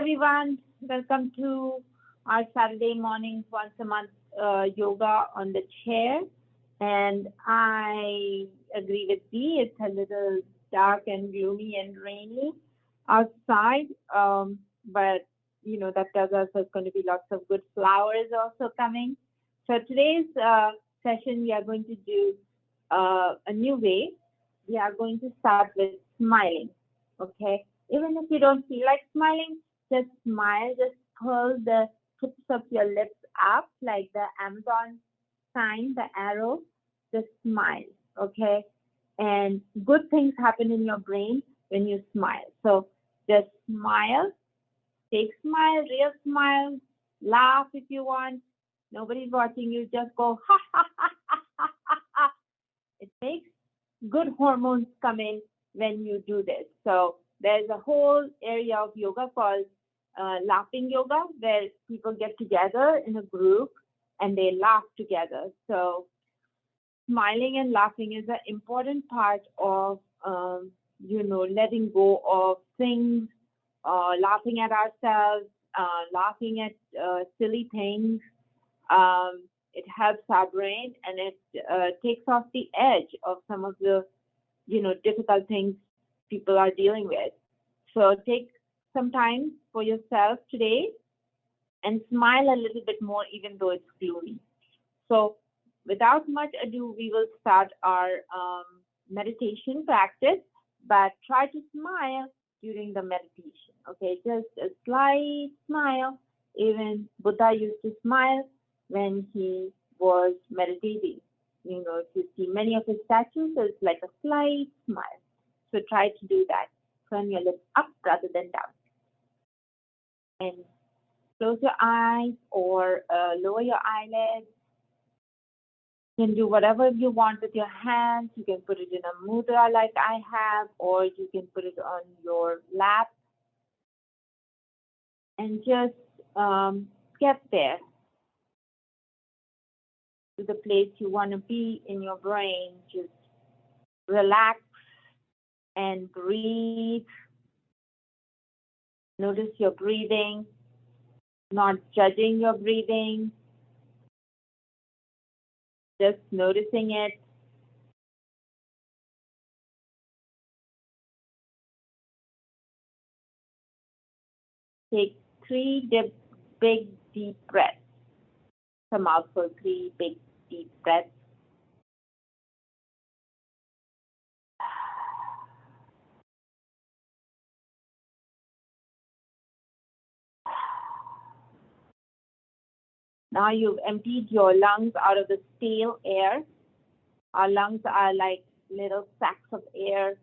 everyone. Welcome to our Saturday morning, once a month yoga on the chair. And I agree with Dee. It's a little dark and gloomy and rainy outside, but that tells us there's going to be lots of good flowers also coming. So today's session, we are going to do a new way. We are going to start with smiling. Okay, even if you don't feel like smiling, just smile. Just pull the tips of your lips up like the Amazon sign, the arrow. Just smile. Okay, and good things happen in your brain when you smile. So just smile. Fake smile, real smile. Laugh if you want. Nobody's watching you. Just go ha ha ha ha ha ha ha. It makes good hormones come in when you do this. So there's a whole area of yoga called laughing yoga, where people get together in a group and they laugh together. So smiling and laughing is an important part of letting go of things, laughing at ourselves, laughing at silly things. It helps our brain, and it takes off the edge of some of the difficult things people are dealing with. So take some time for yourself today and smile a little bit more, even though it's gloomy. So without much ado, we will start our meditation practice, but try to smile during the meditation. Okay, just a slight smile. Even Buddha used to smile when he was meditating. If you see many of his statues, it's like a slight smile. So try to do that. Turn your lips up rather than down. And close your eyes or lower your eyelids. You can do whatever you want with your hands. You can put it in a mudra like I have, or you can put it on your lap. And just get there to the place you want to be in your brain. Just relax and breathe. Notice your breathing, not judging your breathing, just noticing it. Take 3 big, deep breaths. Come out for 3 big, deep breaths. Now you've emptied your lungs out of the stale air. Our lungs are like little sacks of air,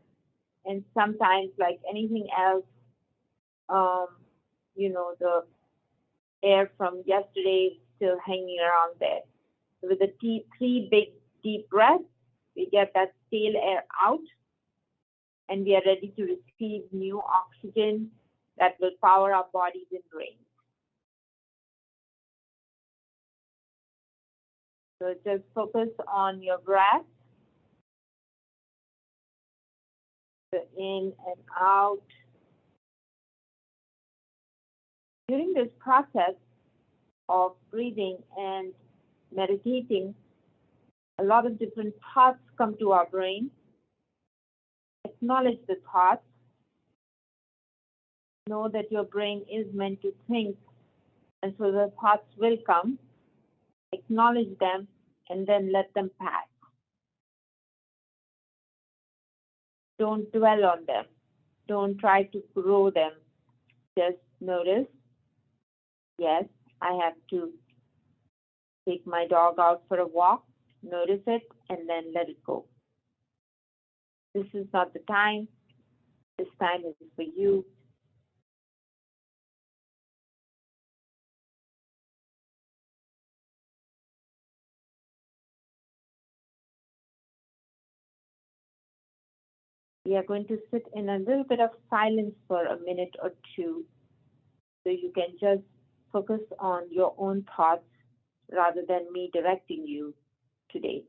and sometimes, like anything else, the air from yesterday is still hanging around there. So with the 3 big, deep breaths, we get that stale air out, and we are ready to receive new oxygen that will power our bodies and brains. So just focus on your breath, the in and out. During this process of breathing and meditating, a lot of different thoughts come to our brain. Acknowledge the thoughts. Know that your brain is meant to think, and so the thoughts will come. Acknowledge them and then let them pass. Don't dwell on them. Don't try to grow them. Just notice, yes, I have to take my dog out for a walk. Notice it and then let it go. This is not the time. This time is for you. We are going to sit in a little bit of silence for a minute or two, so you can just focus on your own thoughts rather than me directing you today.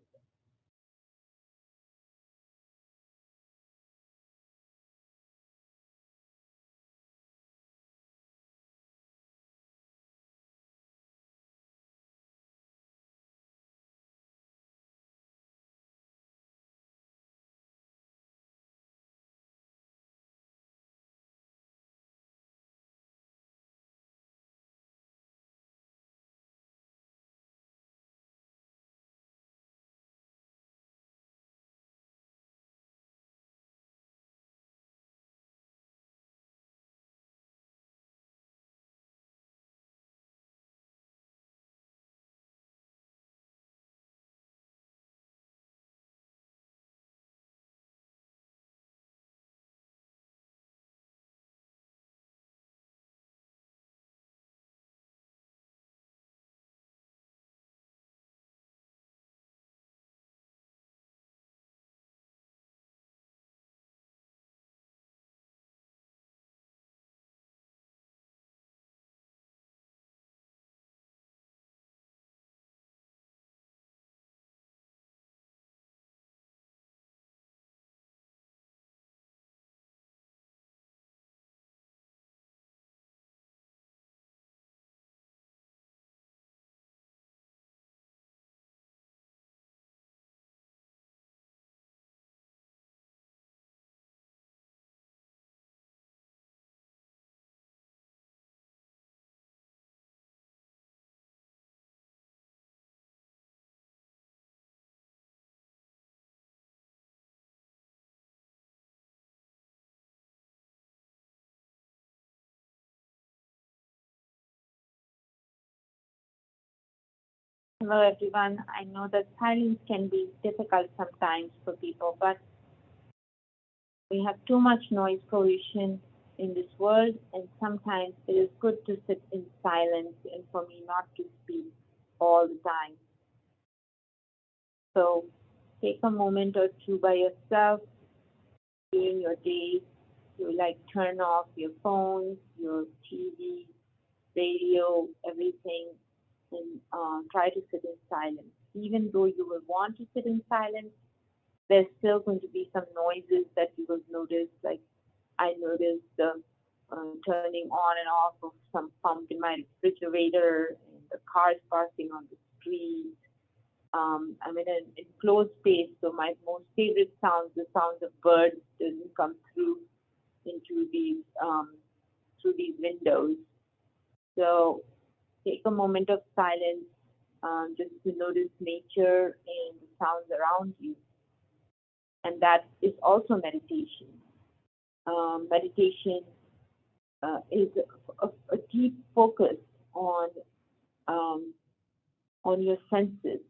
Hello, everyone. I know that silence can be difficult sometimes for people, but we have too much noise pollution in this world, and sometimes it is good to sit in silence and for me not to speak all the time. So take a moment or two by yourself during your day to like turn off your phones, your TV, radio, everything, and try to sit in silence. Even though you will want to sit in silence, there's still going to be some noises that you will notice. Like I noticed the turning on and off of some pump in my refrigerator, and the cars passing on the street. I'm in an enclosed space, so my most favorite sounds, the sounds of birds, doesn't come into through these windows. So take a moment of silence just to notice nature and the sounds around you, and that is also meditation. Meditation is a deep focus on um, on your senses,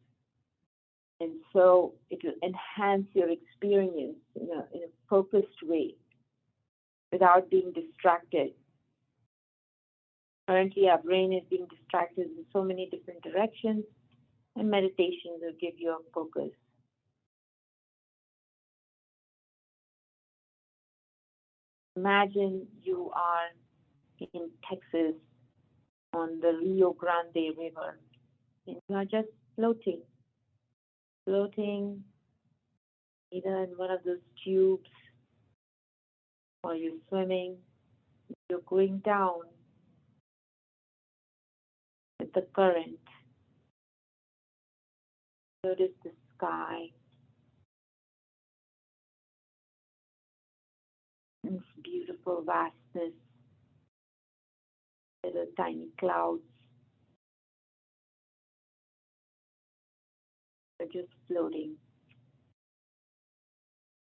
and so it will enhance your experience in a focused way without being distracted. Currently, our brain is being distracted in so many different directions, and meditation will give you a focus. Imagine you are in Texas on the Rio Grande River, and you are just floating either in one of those tubes or you're swimming. You're going down with the current. Notice the sky, and its beautiful vastness, little tiny clouds. You're just floating.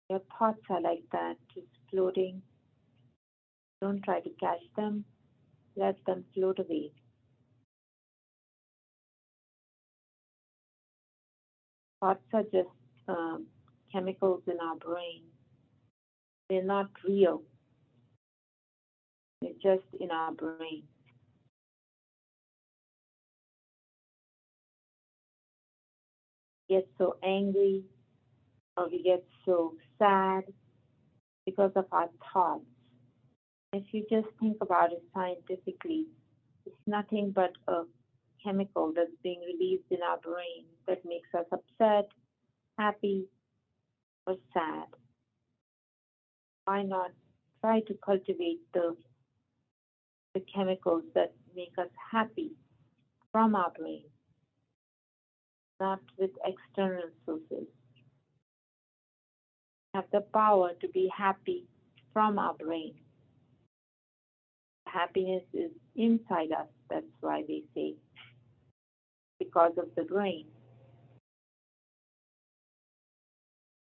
Your thoughts are like that, just floating. Don't try to catch them. Let them float away. Thoughts are just chemicals in our brain. They're not real. They're just in our brain. We get so angry or we get so sad because of our thoughts. If you just think about it scientifically, it's nothing but a chemical that's being released in our brain that makes us upset, happy, or sad. Why not try to cultivate the chemicals that make us happy from our brain, not with external sources? Have the power to be happy from our brain. Happiness is inside us, that's why they say, because of the brain.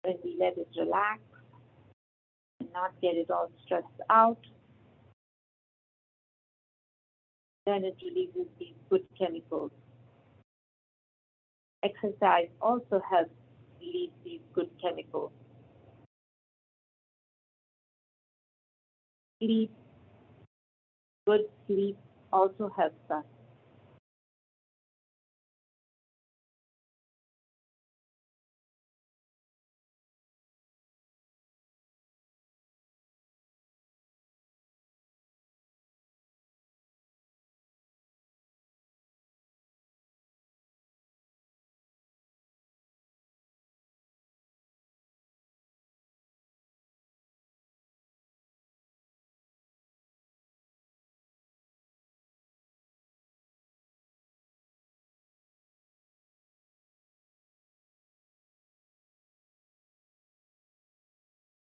When we let it relax and not get it all stressed out, then it releases these good chemicals. Exercise also helps release these good chemicals. Sleep, good sleep also helps us.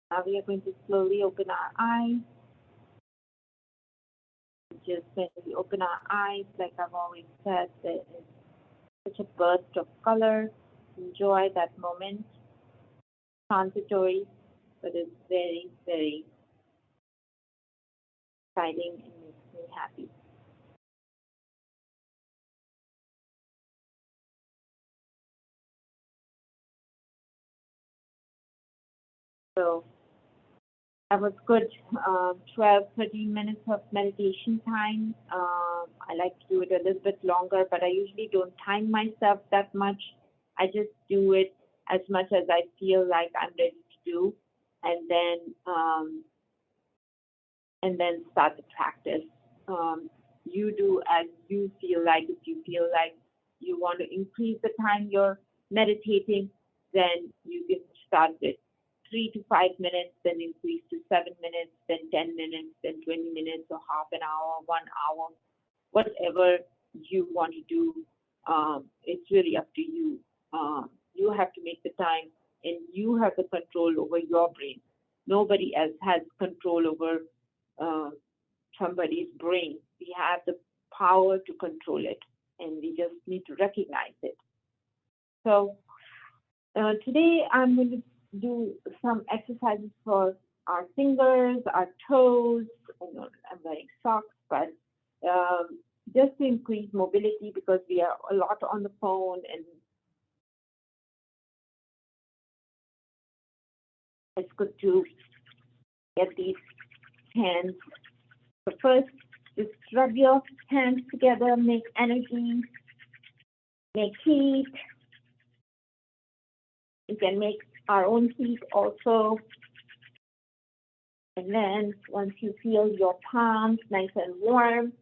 Now we are going to slowly open our eyes. Just when we open our eyes, like I've always said, there is such a burst of color. Enjoy that moment. Transitory, but it's very, very exciting and makes me happy. So that was good. 12, 13 minutes of meditation time. I like to do it a little bit longer, but I usually don't time myself that much. I just do it as much as I feel like I'm ready to do, and then start the practice. You do as you feel like. If you feel like you want to increase the time you're meditating, then you can start with 3 to 5 minutes, then increase to 7 minutes, then 10 minutes, then 20 minutes, or half an hour, 1 hour, whatever you want to do. It's really up to you. You have to make the time, and you have the control over your brain. Nobody else has control over uh, somebody's brain. We have the power to control it, and we just need to recognize it. So today I'm going to do some exercises for our fingers, our toes. I know I'm wearing socks, but just to increase mobility, because we are a lot on the phone, and it's good to get these hands. So first, just rub your hands together, make energy, make heat. We can make our own heat also. And then once you feel your palms nice and warm,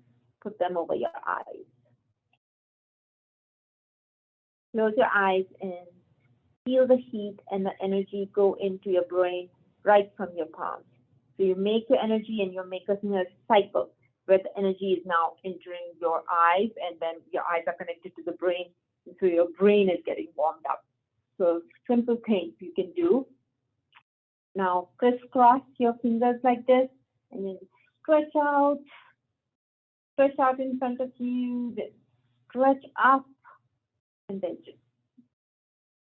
put them over your eyes. Close your eyes and feel the heat and the energy go into your brain right from your palms. So you make your energy, and you're making a cycle where the energy is now entering your eyes, and then your eyes are connected to the brain, and so your brain is getting warmed up. So simple things you can do. Now crisscross your fingers like this, and then stretch out in front of you, then stretch up, and then just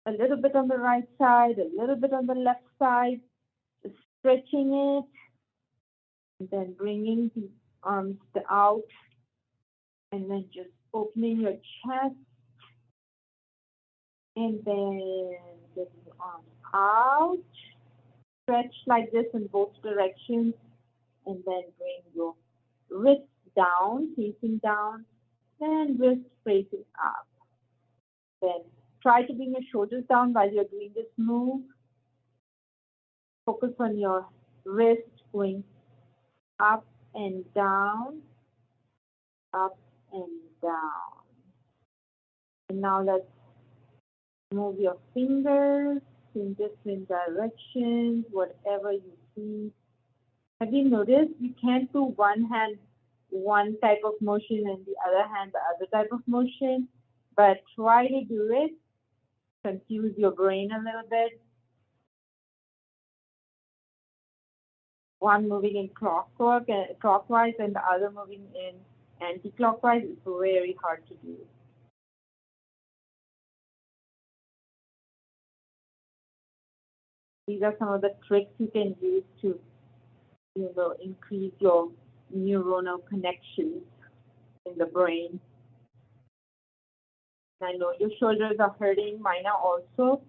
a little bit on the right side, a little bit on the left side, just stretching it, and then bringing the arms out, and then just opening your chest, and then getting the arms out, stretch like this in both directions, and then bring your wrists down, facing down, and wrists facing up. Then try to bring your shoulders down while you're doing this move. Focus on your wrist going up and down, up and down. And now let's move your fingers in different directions, whatever you see. Have you noticed you can't do one hand one type of motion and the other hand the other type of motion? But try to do it. Confuse your brain a little bit. One moving in clockwise and the other moving in anti-clockwise is very hard to do. These are some of the tricks you can use to, increase your neuronal connections in the brain. I know your shoulders are hurting, mine are also,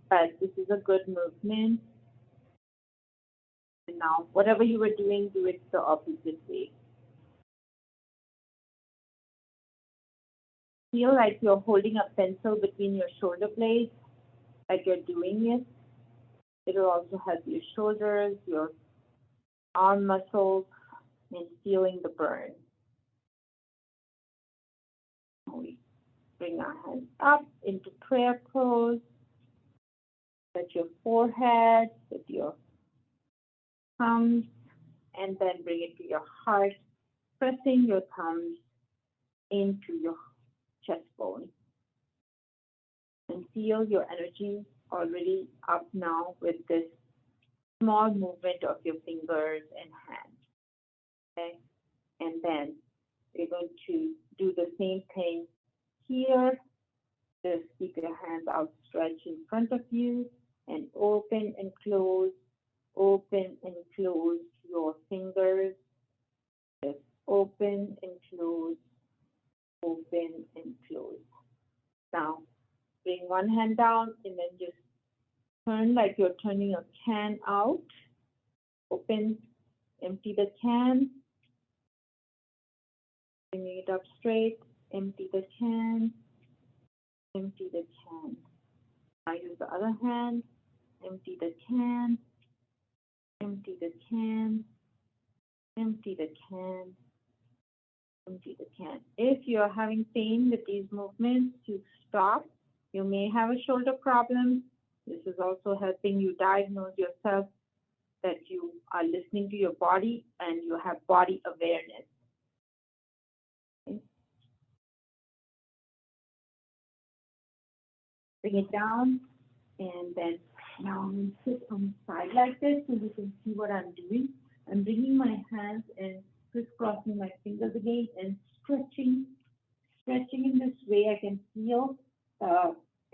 but this is a good movement. And now, whatever you were doing, do it the opposite way. Feel like you're holding a pencil between your shoulder blades, like you're doing it. It will also help your shoulders, your arm muscles, and feeling the burn. We bring our hands up into prayer pose. Touch your forehead with your thumbs, and then bring it to your heart, pressing your thumbs into your chest bone. And feel your energy already up now with this small movement of your fingers and hands. Okay? And then we're going to do the same thing here. Just keep your hands outstretched in front of you and open and close your fingers. Just open and close, open and close. Now, bring one hand down and then just Turn like you're turning a can out. Open, empty the can. Bring it up straight. Empty the can. Empty the can. Now use the other hand. Empty the can. Empty the can. Empty the can. Empty the can. If you're having pain with these movements, you stop. You may have a shoulder problem. This is also helping you diagnose yourself that you are listening to your body and you have body awareness. Okay. Bring it down, and then now I'm going to sit on the side like this so you can see what I'm doing. I'm bringing my hands and crisscrossing my fingers again and stretching. Stretching in this way, I can feel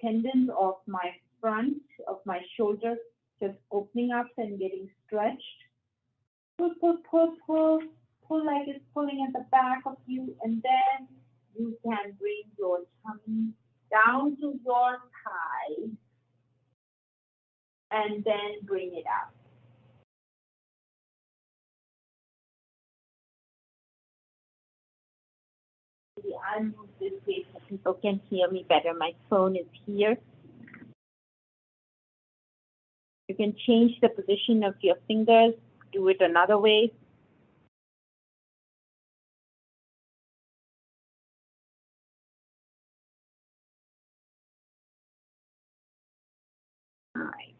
tendons of my front of my shoulder just opening up and getting stretched. Pull, pull, pull, pull, pull like it's pulling at the back of you, and then you can bring your tummy down to your thigh, and then bring it up. Maybe I'll move this way so people can hear me better. My phone is here. You can change the position of your fingers, do it another way. All right.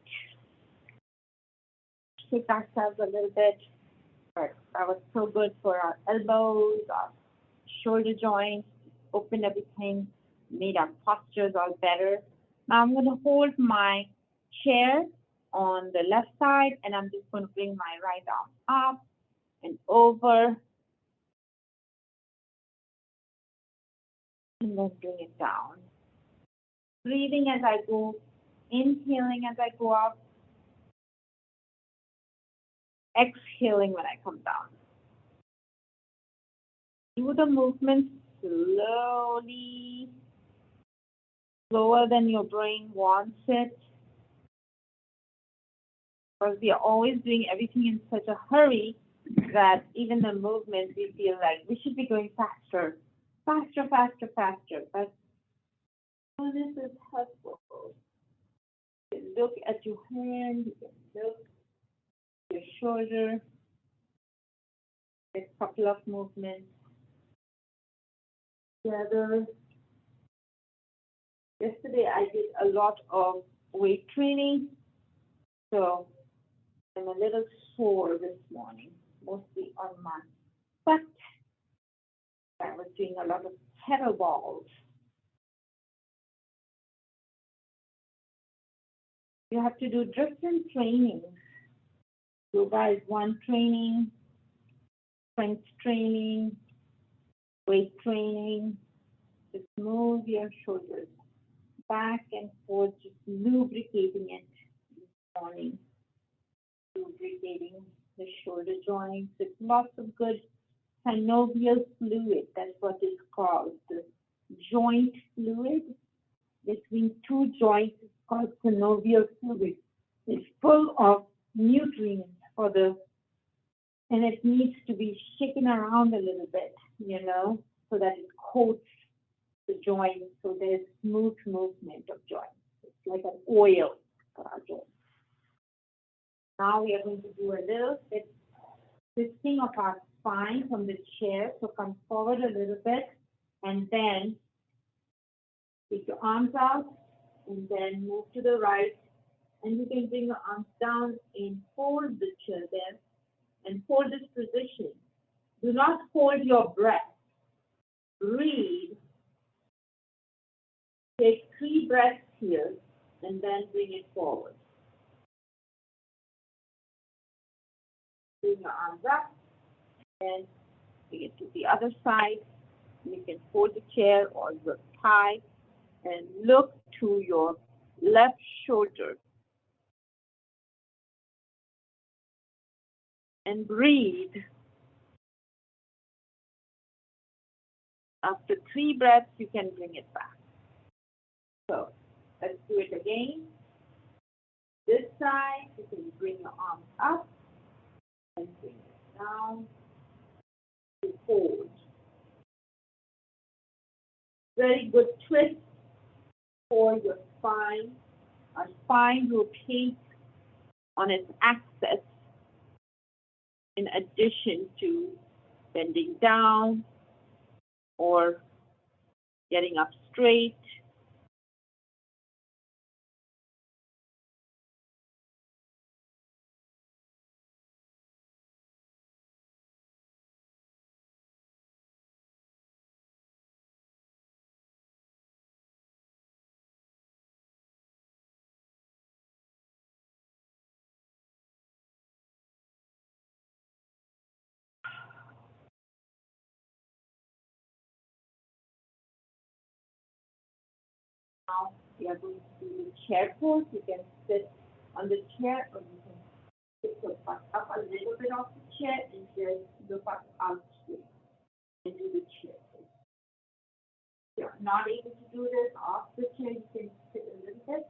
Shake ourselves a little bit. But that was so good for our elbows, our shoulder joints, opened everything, made our postures all better. Now I'm going to hold my chair on the left side, and I'm just going to bring my right arm up and over, and then bring it down. Breathing as I go, inhaling as I go up, exhaling when I come down. Do the movement slowly, slower than your brain wants it. Because we are always doing everything in such a hurry that even the movement, we feel like we should be going faster, faster, faster, faster. But this is helpful. You can look at your hand, you can look at your shoulder, a couple of movements together. Yesterday I did a lot of weight training, so I'm a little sore this morning, mostly on my butt. I was doing a lot of kettlebells. You have to do different trainings. Yoga is one training, strength training, weight training. Just move your shoulders back and forth, just lubricating it this morning. Lubricating the shoulder joints with lots of good synovial fluid. That's what it's called. The joint fluid between two joints is called synovial fluid. It's full of nutrients for the, and it needs to be shaken around a little bit, so that it coats the joint, so there's smooth movement of joints. It's like an oil for our joints. Now we are going to do a little bit twisting of our spine from the chair. So come forward a little bit, and then take your arms out, and then move to the right. And you can bring your arms down and hold the chair there, and hold this position. Do not hold your breath. Breathe. Take 3 breaths here, and then bring it forward. Bring your arms up, and bring it to the other side. You can hold the chair or your thigh, and look to your left shoulder. And breathe. After 3 breaths, you can bring it back. So let's do it again. this side, you can bring your arms up and bring it down to hold. Very good twist for your spine. Our spine rotates on its axis in addition to bending down or getting up straight. Now we are going to do the chair pose. You can sit on the chair or you can sit your butt up a little bit off the chair and just look up out straight and do the chair pose. If you're not able to do this off the chair, you can sit a little bit.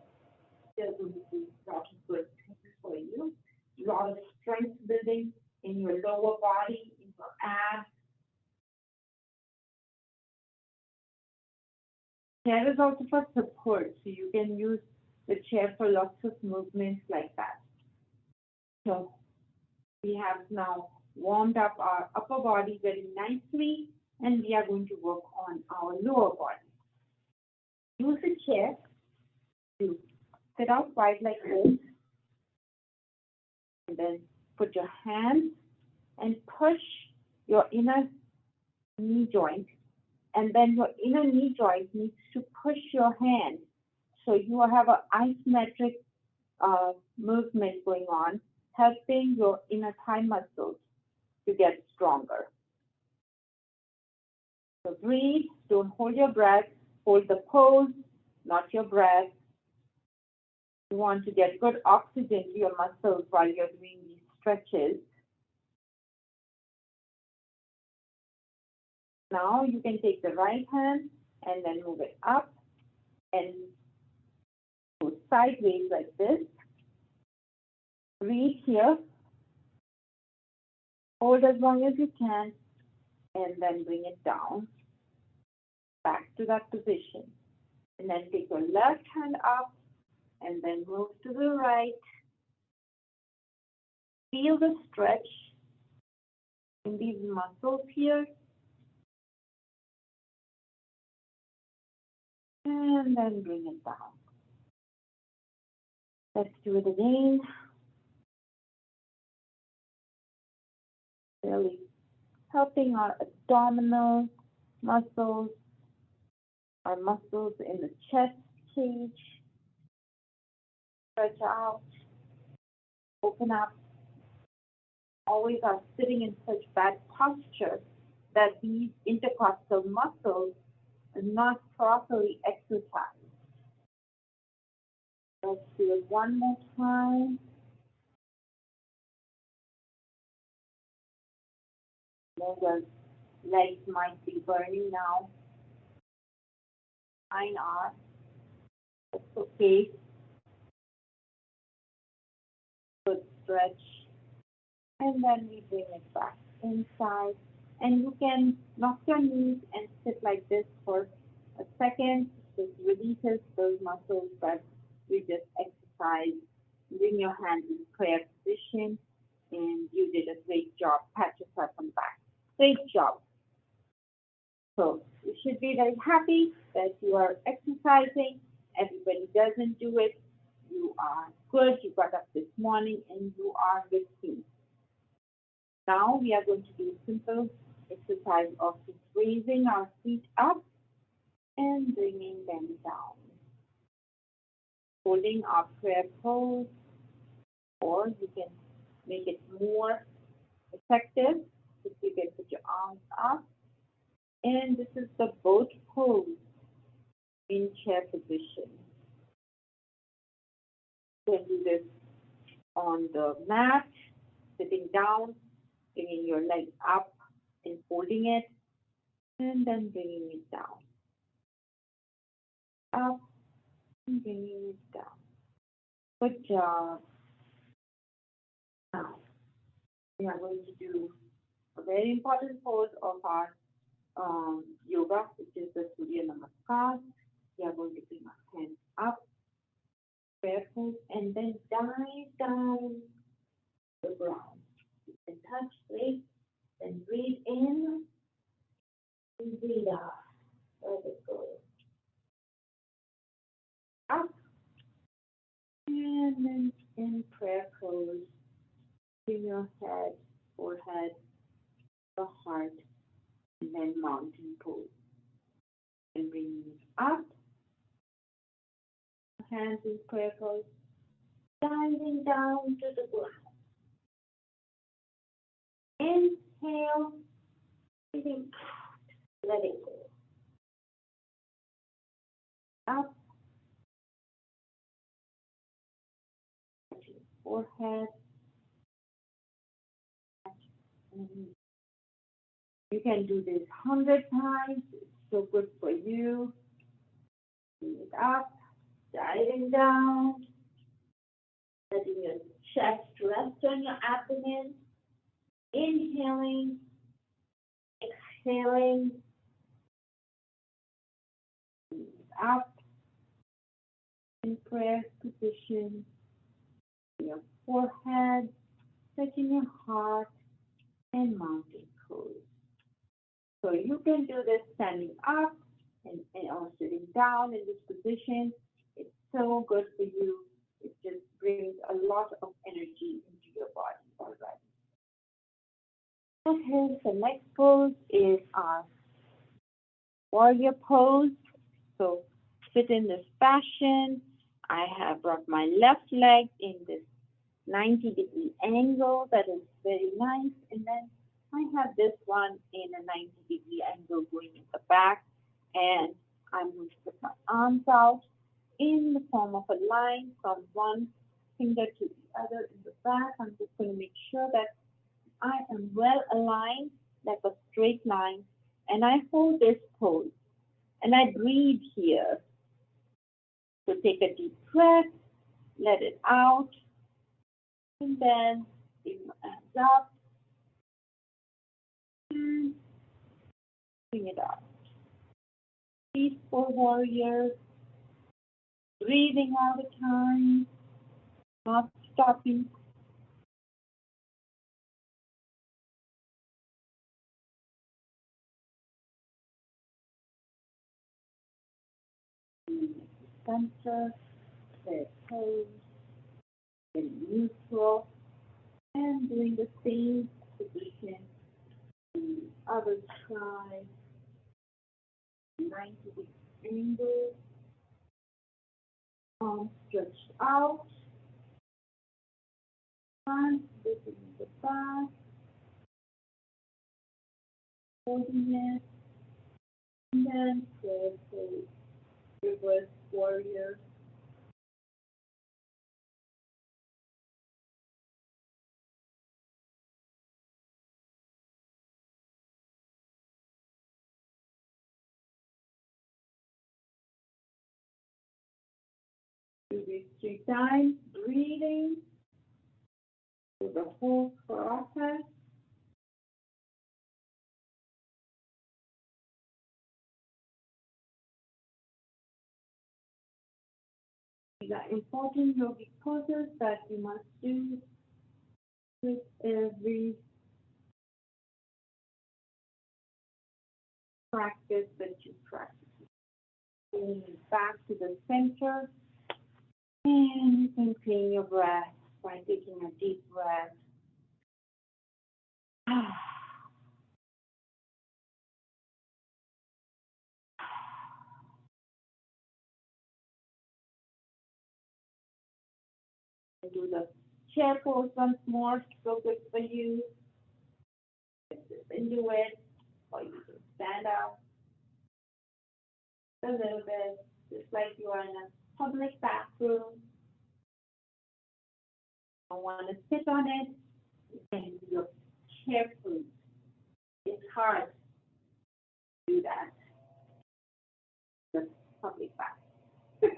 There's going to be a lot of good things for you. A lot of strength building in your lower body, in your abs. Chair is also for support, so you can use the chair for lots of movements like that. So we have now warmed up our upper body very nicely, and we are going to work on our lower body. Use the chair to sit out wide like this, and then put your hands and push your inner knee joint, and then your inner knee joint needs to push your hand. So you have an isometric movement going on, helping your inner thigh muscles to get stronger. So breathe, don't hold your breath, hold the pose, not your breath. You want to get good oxygen to your muscles while you're doing these stretches. Now you can take the right hand and then move it up and go sideways like this. Breathe here. Hold as long as you can and then bring it down back to that position. And then take your left hand up and then move to the right. Feel the stretch in these muscles here. And then bring it down. Let's do it again. Really helping our abdominal muscles, our muscles in the chest cage. Stretch out, open up. Always are sitting in such bad posture that these intercostal muscles are not properly exercised. Let's do it one more time. The legs might be burning now. Mine are. It's okay. Good stretch. And then we bring it back inside. And you can knock your knees and sit like this for a second. This releases those muscles that we just exercised. Bring your hands in prayer position. And you did a great job. Pat yourself on the back. Great job. So you should be very happy that you are exercising. Everybody doesn't do it. You are good. You got up this morning and you are with me. Now we are going to do a simple exercise of just raising our feet up and bringing them down. Holding our prayer pose, or you can make it more effective if you can put your arms up. And this is the boat pose in chair position. You can do this on the mat, sitting down, bringing your leg up and holding it, and then bringing it down. Up and bringing it down. Good job. Now, we are going to do a very important pose of our yoga, which is the Surya Namaskar. We are going to bring our hands up, prayer pose, and then dive down the ground. You can touch, breathe, then breathe in, and breathe out. Let it go. Up, and then in prayer pose, bring your head, forehead, the heart, and then mountain pose. And bring it up, hands in prayer pose, diving down to the ground. Inhale, breathing out, letting go. Up, touching forehead. You can do this 100 times. It's so good for you. Bring it up, diving down, letting your chest rest on your abdomen. Inhaling, exhaling, up in prayer position, your forehead, touching your heart, and mountain pose. So you can do this standing up or sitting down in this position. It's so good for you. It just brings a lot of energy into your body already. Okay, the next pose is our warrior pose. So sit in this fashion. I have brought my left leg in this 90-degree angle that is very nice. And then I have this one in a 90-degree angle going in the back. And I'm going to put my arms out in the form of a line from one finger to the other in the back. I'm just going to make sure that I am well aligned, like a straight line. And I hold this pose. And I breathe here. So take a deep breath, let it out, and then bring your hands up, and bring it out. Peaceful warrior, breathing all the time, not stopping. Center, clear pose, very neutral, and doing the same position on the other side, 90-degree angle, arms stretched out, hands lifting in the back, holding it, and then prayer pose, reverse warrior. Do this 3 times, breathing through the whole process. These are important yogic poses that you must do with every practice that you practice. Bring it back to the center, and you can clean your breath by taking a deep breath. Do the chair pose once more, so good for you. Into it, or you can stand up a little bit, just like you are in a public bathroom. You don't want to sit on it, you can do your chair pose. It's hard to do that. The public bathroom.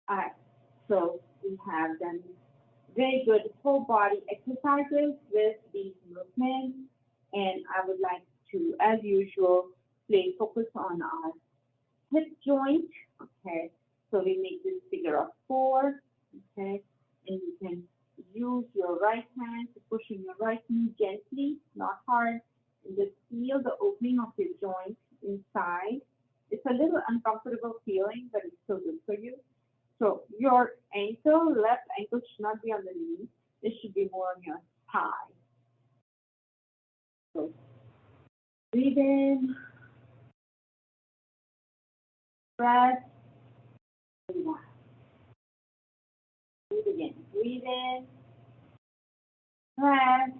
All right, so we have done very good whole body exercises with these movements. And I would like to, as usual, focus on our hip joint. Okay, so we make this figure of four. Okay, and you can use your right hand to push in your right knee gently, not hard, and just feel the opening of your joint inside. It's a little uncomfortable feeling, but it's still good for you. So your ankle, left ankle should not be on the knee. It should be more on your thigh. So breathe in, breath, relax. Breathe again. Breathe in, breath,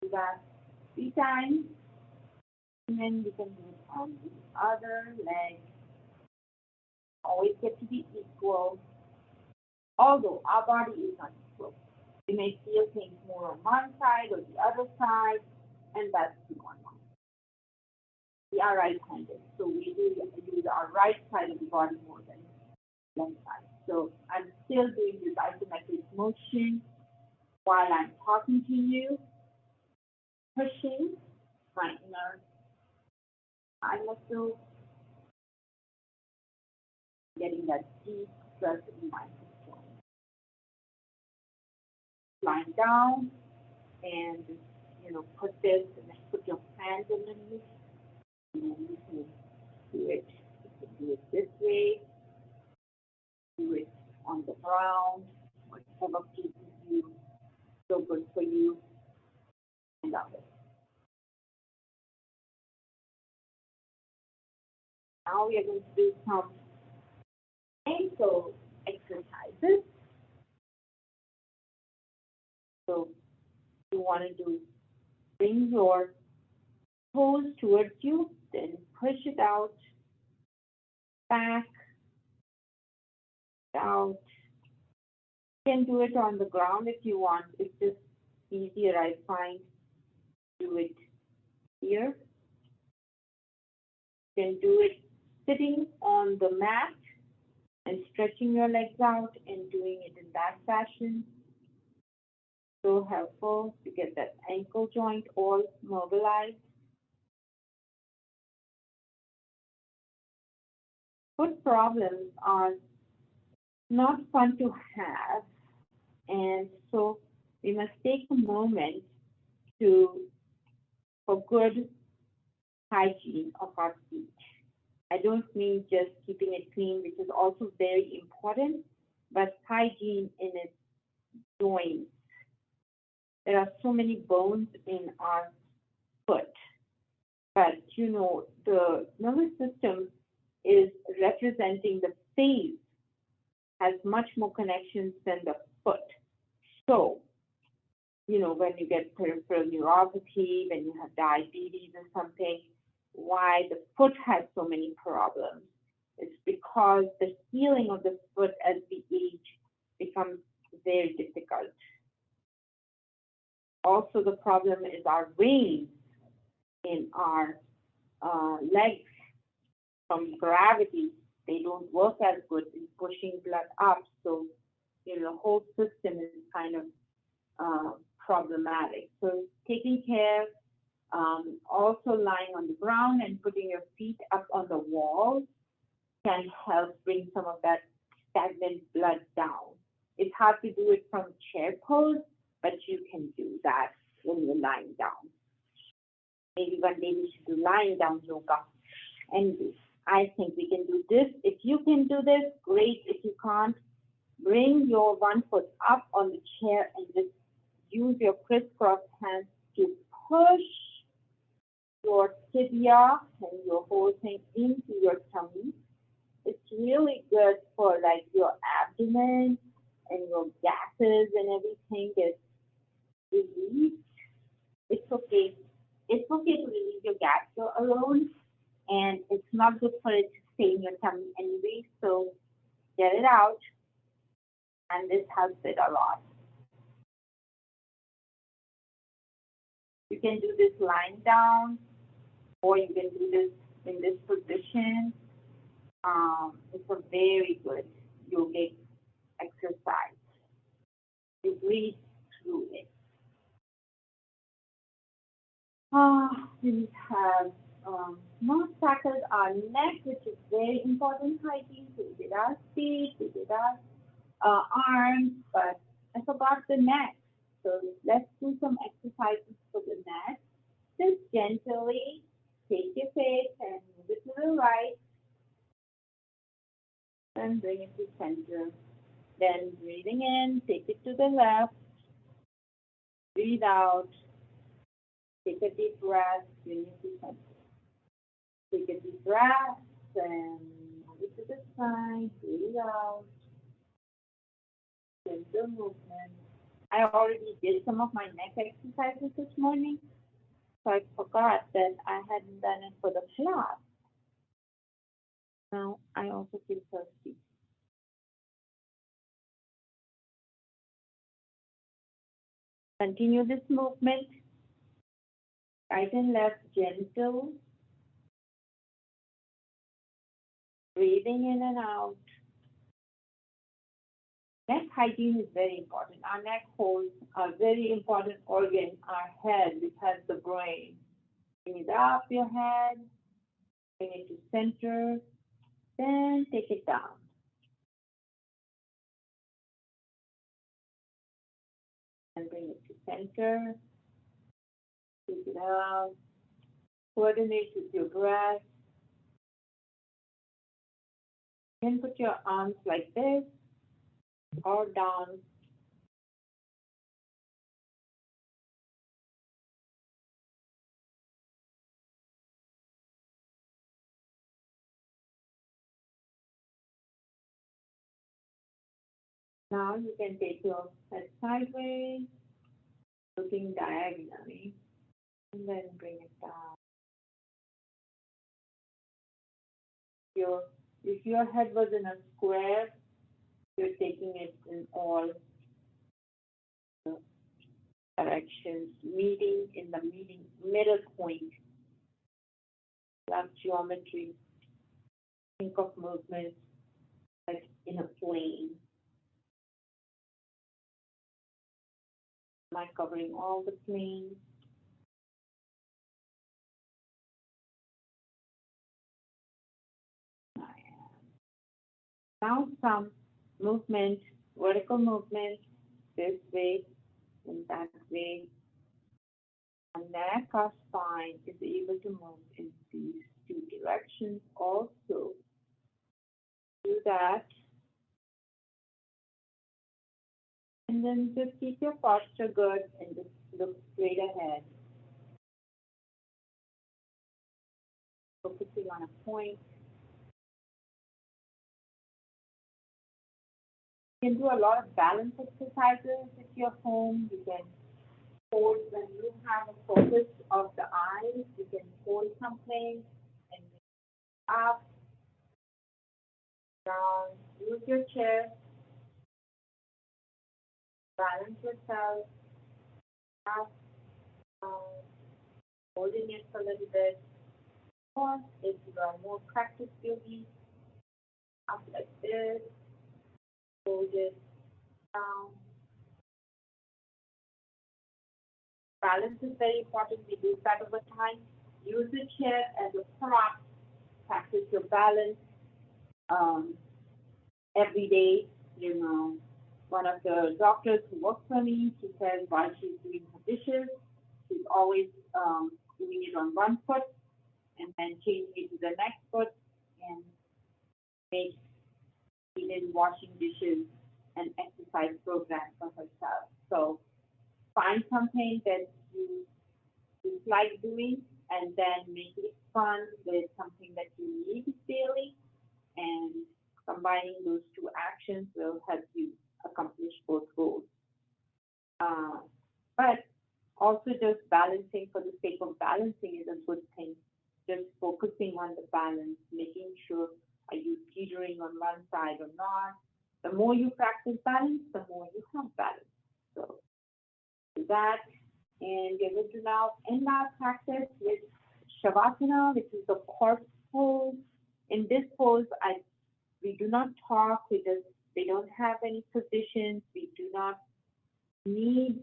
relax 3 times. And then you can do it on the other leg. Always get to be equal. Although our body is not equal. We may feel things more on one side or the other side, and that's normal. We are right-handed, so we do use our right side of the body more than left side. So I'm still doing this isometric motion while I'm talking to you, pushing my inner thigh muscle, getting that deep stress in my hip joint. Lying down and put this and then put your hands underneath. And then you can do it. You can do it this way. Do it on the ground. Whatever pleases you. So good for you. And others. Now we are going to do some ankle exercises. So you want to bring your toes towards you, then push it out, back, out. You can do it on the ground if you want. It's just easier, I find. Do it here. You can do it sitting on the mat and stretching your legs out and doing it in that fashion. So helpful to get that ankle joint all mobilized. Foot problems are not fun to have, and so we must take a moment for good hygiene of our feet. I don't mean just keeping it clean, which is also very important, but hygiene in its joints. There are so many bones in our foot, but the nervous system is representing the face, has much more connections than the foot. So, when you get peripheral neuropathy, when you have diabetes or something, why the foot has so many problems. It's because the healing of the foot as we age becomes very difficult. Also, the problem is our veins in our legs from gravity. They don't work as good in pushing blood up. So, the whole system is kind of problematic. So, taking care, also lying on the ground and putting your feet up on the wall can help bring some of that stagnant blood down. It's hard to do it from chair pose, but you can do that when you're lying down. Maybe one day we should do lying down yoga. Anyway, I think we can do this. If you can do this, great. If you can't, bring your one foot up on the chair and just use your crisscross hands to push your tibia and your whole thing into your tummy. It's really good for like your abdomen and your gases and everything gets released. It's okay. It's okay to release your gas alone, and it's not good for it to stay in your tummy anyway. So get it out, and this helps it a lot. You can do this lying down, or you can do this in this position. It's a very good yogic exercise. You breathe through it. We have not tackled our neck, which is very important hygiene. So we did our feet, we did our arms, but I forgot the neck. So let's do some exercises for the neck. Just gently take your face and move it to the right and bring it to center. Then breathing in, take it to the left, breathe out, take a deep breath, bring it to center. Take a deep breath and move it to the side, breathe out, gentle movement. I already did some of my neck exercises this morning, so I forgot that I hadn't done it for the class. Now I also feel thirsty. Continue this movement, right and left, gentle, breathing in and out. Neck hygiene is very important. Our neck holds a very important organ, our head, which has the brain. Bring it up your head, bring it to center, then take it down. And bring it to center, take it out, coordinate with your breath. Then put your arms like this or down. Now you can take your head sideways, looking diagonally, and then bring it down. Your, if your head was in a square, you're taking it in all directions, meeting in the middle point. Love geometry. Think of movement like in a plane. Am I covering all the planes? I am. Now some movement, vertical movement, this way and that way. Our neck, our spine is able to move in these two directions also. Do that. And then just keep your posture good and just look straight ahead. Focusing on a point. You can do a lot of balance exercises if you're home. You can hold when you have a focus of the eyes. You can hold something and up, down. Use your chair. Balance yourself. Up, down. Holding it for a little bit. Or if you are more practice yogi, up like this. Hold it down. Balance is very important. We do that over time. Use the chair as a prop. Practice your balance um, every day. You know, one of the doctors who works for me, she says while she's doing her dishes, she's always doing it on one foot and then changing it to the next foot and make even washing dishes an exercise program for herself. So find something that you like doing and then make it fun with something that you need daily, and combining those two actions will help you accomplish both goals. Uh, but also just balancing for the sake of balancing is a good thing. Just focusing on the balance, making sure are you teetering on one side or not. The more you practice balance, the more you have balance. So do that, and we're going to now end our practice with Shavasana, which is the corpse pose. In this pose, we do not talk. We don't have any positions. We do not need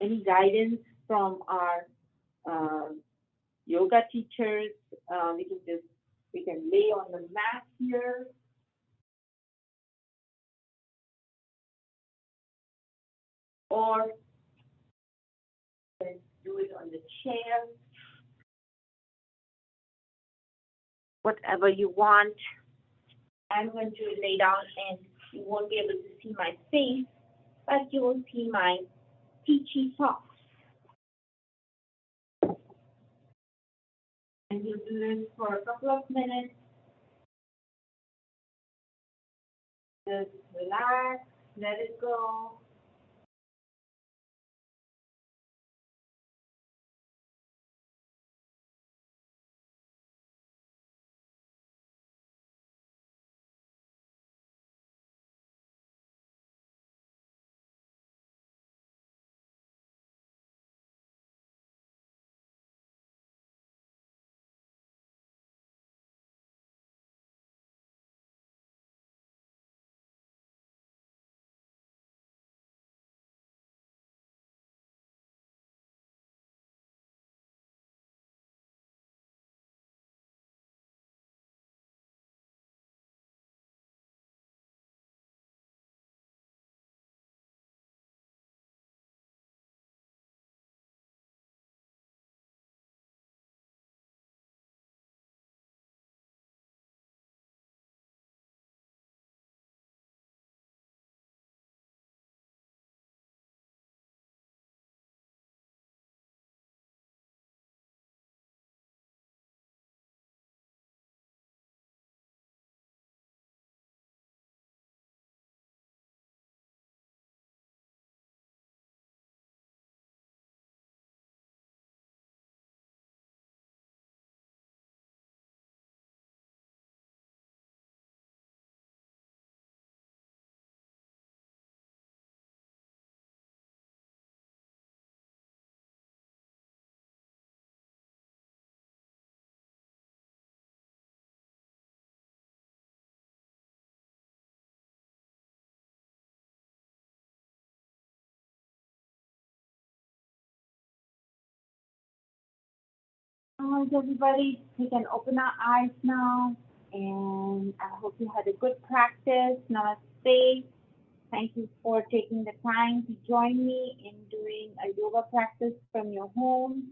any guidance from our uh, yoga teachers. We can lay on the mat here, or do it on the chair, whatever you want. I'm going to lay down, and you won't be able to see my face, but you will see my peachy socks. And you'll do this for a couple of minutes. Just relax, let it go. All right, everybody, we can open our eyes now. And I hope you had a good practice. Namaste. Thank you for taking the time to join me in doing a yoga practice from your home.